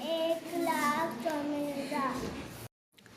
1,54,000۔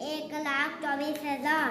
1,24,000۔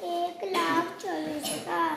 1,24,000۔